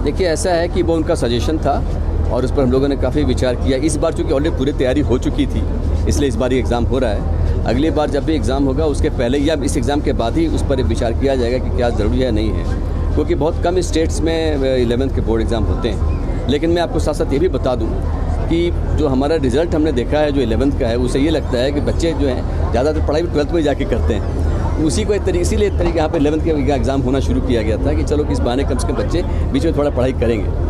देखिए, ऐसा है कि वो उनका सजेशन था और उस पर हम लोगों ने काफ़ी विचार किया। इस बार चूँकि ऑलरेडी पूरी तैयारी हो चुकी थी, इसलिए इस बार ये एग्ज़ाम हो रहा है। अगली बार जब भी एग्ज़ाम होगा उसके पहले या इस एग्ज़ाम के बाद ही उस पर विचार किया जाएगा कि क्या ज़रूरी है नहीं है, क्योंकि बहुत कम स्टेट्स में 11th के बोर्ड एग्ज़ाम होते हैं। लेकिन मैं आपको साथ साथ ये भी बता दूँ कि जो हमारा रिज़ल्ट हमने देखा है जो 11th का है, उससे ये लगता है कि बच्चे जो हैं ज़्यादातर पढ़ाई 12th में जाके करते हैं। उसी को इसीलिए यहाँ पे 11th के एग्ज़ाम होना शुरू किया गया था कि चलो कि इस बहाने कम से कम बच्चे बीच में थोड़ा पढ़ाई करेंगे।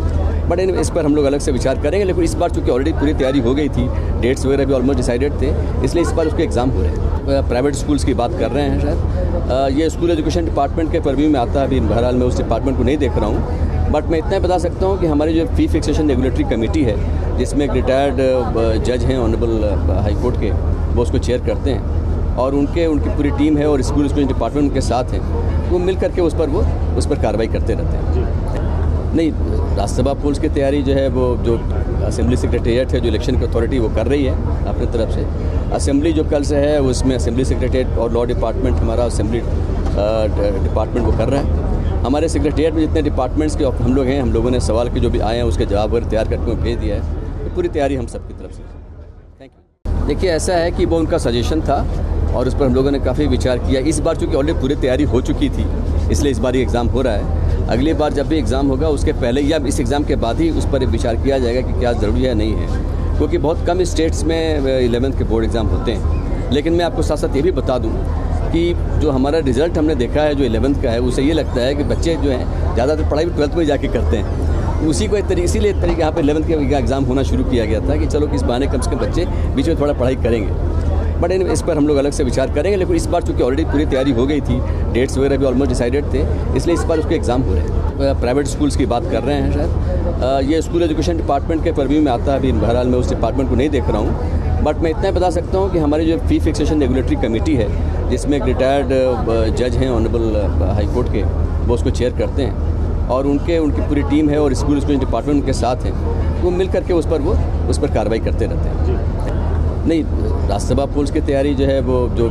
बट इस पर हम लोग अलग से विचार करेंगे। लेकिन इस बार चूँकि ऑलरेडी पूरी तैयारी हो गई थी, डेट्स वगैरह भी ऑलमोस्ट डिसाइडेड थे, इसलिए इस बार उसके एग्ज़ाम हो रहे हैं। प्राइवेट स्कूल्स की बात कर रहे हैं शायद। ये स्कूल एजुकेशन डिपार्टमेंट के परव्यू में आता है। अभी बहरहाल मैं उस डिपार्टमेंट को नहीं देख रहा हूँ, बट मैं इतना बता सकता हूँ कि हमारी जो फ़ी फिक्सेशन रेगुलेटरी कमेटी है, जिसमें एक रिटायर्ड जज हैं ऑनरेबल हाई कोर्ट के, वो उसको चेयर करते हैं और उनकी पूरी टीम है और स्कूल एजुकेशन डिपार्टमेंट उनके साथ हैं, वो मिल करके उस पर कार्रवाई करते रहते हैं। नहीं, राज्यसभा पोल्स की तैयारी जो है वो जो असेंबली सेक्रेटेरिएट है, जो इलेक्शन की अथॉरिटी, वो कर रही है अपनी तरफ से। असेंबली जो कल से है उसमें असेंबली सेक्रेटेरिएट और लॉ डिपार्टमेंट, हमारा असेंबली डिपार्टमेंट वो कर रहा है। हमारे सेक्रेटेरिएट में जितने डिपार्टमेंट्स के हम लोग हैं, हम लोगों ने सवाल के जो भी आए हैं उसके जवाब वगैरह तैयार करके भेज दिया है। तो पूरी तैयारी हम सबकी तरफ से। Thank you. देखिए, ऐसा है कि वो उनका सजेशन था और उस पर हम लोगों ने काफ़ी विचार किया। इस बार चूँकि ऑलरेडी पूरी तैयारी हो चुकी थी, इसलिए इस बार ये एग्ज़ाम हो रहा है। अगली बार जब भी एग्ज़ाम होगा उसके पहले या इस एग्ज़ाम के बाद ही उस पर विचार किया जाएगा कि क्या ज़रूरी है नहीं है, क्योंकि बहुत कम स्टेट्स में 11th के बोर्ड एग्ज़ाम होते हैं। लेकिन मैं आपको साथ साथ ये भी बता दूँ कि जो हमारा रिज़ल्ट हमने देखा है जो 11th का है, उससे ये लगता है कि बच्चे जो हैं ज़्यादातर पढ़ाई 12th में जाके करते हैं। उसी को इसीलिए यहाँ पे 11th के एग्ज़ाम होना शुरू किया गया था कि चलो कि इस बहाने कम से कम बच्चे बीच में थोड़ा पढ़ाई करेंगे। बट इस पर हम लोग अलग से विचार करेंगे। लेकिन इस बार चूँकि ऑलरेडी पूरी तैयारी हो गई थी, डेट्स वगैरह भी ऑलमोस्ट डिसाइडेड थे, इसलिए इस बार उसके एग्ज़ाम हो रहे हैं। प्राइवेट स्कूल्स की बात कर रहे हैं शायद। ये स्कूल एजुकेशन डिपार्टमेंट के परव्यू में आता है। अभी बहरहाल मैं उस डिपार्टमेंट को नहीं देख रहा हूँ, बट मैं इतना बता सकता हूँ कि हमारी जो फ़ी फिक्सेशन रेगुलेटरी कमेटी है, जिसमें एक रिटायर्ड जज हैं ऑनरेबल हाई कोर्ट के, वो उसको चेयर करते हैं और उनकी पूरी टीम है और स्कूल एजुकेशन डिपार्टमेंट उनके साथ हैं, वो मिल करके उस पर कार्रवाई करते रहते हैं। नहीं, राज्यसभा पोल्स की तैयारी जो है वो जो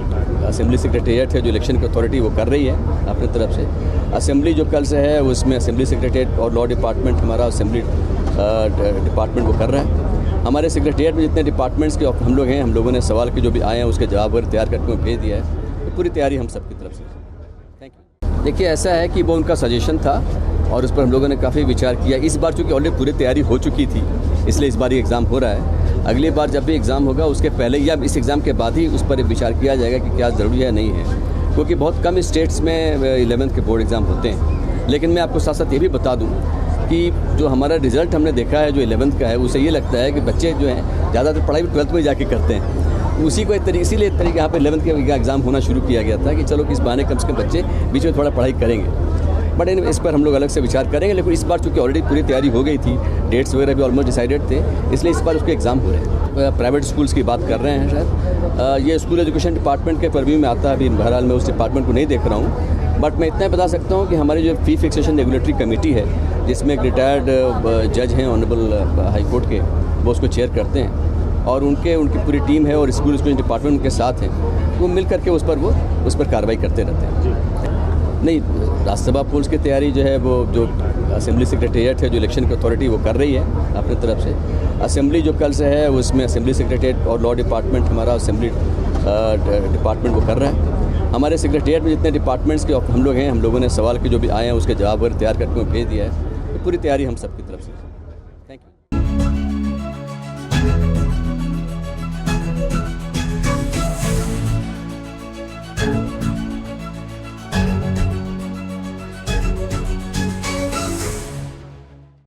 असेंबली सेक्रेटेरिएट है, जो इलेक्शन की अथॉरिटी, वो कर रही है अपनी तरफ से। असेंबली जो कल से है उसमें असेंबली सेक्रेटेरिएट और लॉ डिपार्टमेंट, हमारा असेंबली डिपार्टमेंट वो कर रहा है। हमारे सेक्रेटेरिएट में जितने डिपार्टमेंट्स के हम लोग हैं, हम लोगों ने सवाल के जो भी आए हैं उसके जवाब वगैरह तैयार करके भेज दिया है। तो पूरी तैयारी हम सबकी तरफ से। Thank you. देखिए, ऐसा है कि वो उनका सजेशन था और उस पर हम लोगों ने काफ़ी विचार किया। इस बार चूँकि ऑलरेडी पूरी तैयारी हो चुकी थी, इसलिए इस बार ये एग्ज़ाम हो रहा है। अगली बार जब भी एग्ज़ाम होगा उसके पहले या इस एग्ज़ाम के बाद ही उस पर विचार किया जाएगा कि क्या ज़रूरी है नहीं है, क्योंकि बहुत कम स्टेट्स में 11th के बोर्ड एग्ज़ाम होते हैं। लेकिन मैं आपको साथ साथ ये भी बता दूँ कि जो हमारा रिज़ल्ट हमने देखा है जो 11th का है, उससे ये लगता है कि बच्चे जो हैं ज़्यादातर पढ़ाई 12th में जाके करते हैं। उसी को इसीलिए यहाँ पे 11th के एग्ज़ाम होना शुरू किया गया था कि चलो कि इस बहाने कम से कम बच्चे बीच में थोड़ा पढ़ाई करेंगे। बट इस पर हम लोग अलग से विचार करेंगे। लेकिन इस बार चूँकि ऑलरेडी पूरी तैयारी हो गई थी, डेट्स वगैरह भी ऑलमोस्ट डिसाइडेड थे, इसलिए इस बार उसके एग्ज़ाम हो रहे हैं। प्राइवेट स्कूल्स की बात कर रहे हैं शायद। ये स्कूल एजुकेशन डिपार्टमेंट के परव्यू में आता है। अभी बहरहाल मैं उस डिपार्टमेंट को नहीं देख रहा हूँ, बट मैं इतना बता सकता हूँ कि हमारी जो फ़ी फिक्सेशन रेगुलेटरी कमेटी है, जिसमें एक रिटायर्ड जज हैं ऑनरेबल हाई कोर्ट के, वो उसको चेयर करते हैं और उनकी पूरी टीम है और स्कूल एजुकेशन डिपार्टमेंट उनके साथ हैं, वो मिल करके उस पर कार्रवाई करते रहते हैं। नहीं, राज्यसभा पोल्स की तैयारी जो है वो जो असेंबली सेक्रेटेरिएट है, जो इलेक्शन की अथॉरिटी, वो कर रही है अपनी तरफ से। असेंबली जो कल से है उसमें असेंबली सेक्रेटेरिएट और लॉ डिपार्टमेंट, हमारा असेंबली डिपार्टमेंट वो कर रहा है। हमारे सेक्रेटेरिएट में जितने डिपार्टमेंट्स के हम लोग हैं, हम लोगों ने सवाल के जो भी आए हैं उसके जवाब वगैरह तैयार करके भेज दिया है। तो पूरी तैयारी हम सबकी तरफ से।